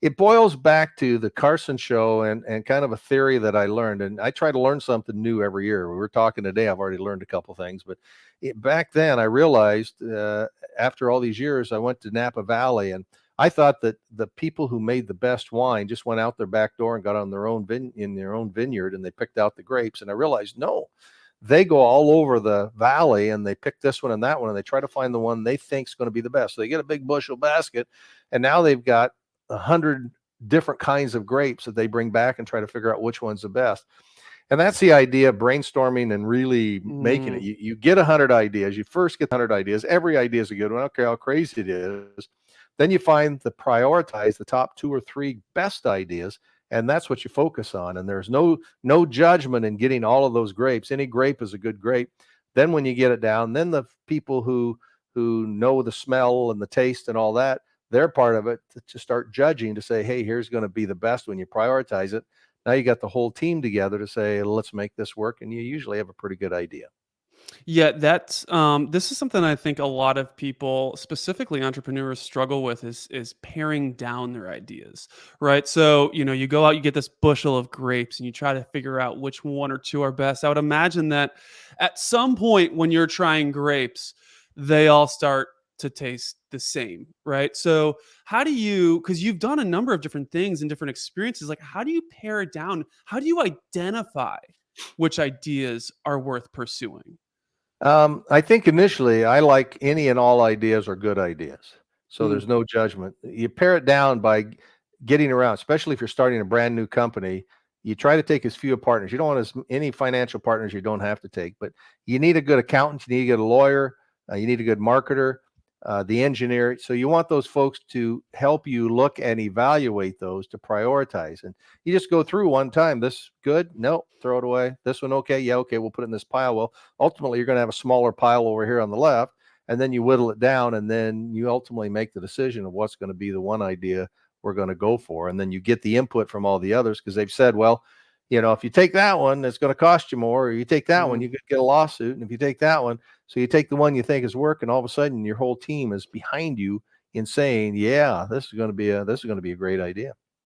it boils back to the Carson show and kind of a theory that I learned. And I try to learn something new every year. We were talking today. I've already learned a couple things, but back then I realized after all these years, I went to Napa Valley, and I thought that the people who made the best wine just went out their back door and got on their own in their own vineyard, and they picked out the grapes. And I realized, no, they go all over the valley and they pick this one and that one, and they try to find the one they think is going to be the best. So they get a big bushel basket, and now they've got 100 different kinds of grapes that they bring back and try to figure out which one's the best. And that's the idea of brainstorming and really making it. You get 100 ideas. You first get 100 ideas. Every idea is a good one. I don't care how crazy it is. Then you prioritize the top 2 or 3 best ideas, and that's what you focus on. And there's no judgment in getting all of those grapes. Any grape is a good grape. Then when you get it down, then the people who know the smell and the taste and all that, they're part of it to start judging, to say, hey, here's going to be the best when you prioritize it. Now you got the whole team together to say, let's make this work. And you usually have a pretty good idea. Yeah, that's this is something I think a lot of people, specifically entrepreneurs, struggle with is paring down their ideas, right? So, you go out, you get this bushel of grapes and you try to figure out which 1 or 2 are best. I would imagine that at some point when you're trying grapes, they all start to taste the same, right? So how do you, because you've done a number of different things and different experiences, like how do you pare it down? How do you identify which ideas are worth pursuing? I think initially I like any and all ideas are good ideas. So there's no judgment. You pare it down by getting around, especially if you're starting a brand new company. You try to take as few partners. You don't want any financial partners you don't have to take, but you need a good accountant. You need to get a lawyer. You need a good marketer, the engineer. So you want those folks to help you look and evaluate those to prioritize. And you just go through one time. This good? No, throw it away. This one, okay. Yeah, okay. We'll put it in this pile. Well, ultimately, you're going to have a smaller pile over here on the left, and then you whittle it down, and then you ultimately make the decision of what's going to be the one idea we're going to go for. And then you get the input from all the others, because they've said, well, if you take that one, it's going to cost you more, or you take that one, you could get a lawsuit. And if you take that one, so you take the one you think is working, all of a sudden your whole team is behind you in saying, yeah, this is going to be a great idea.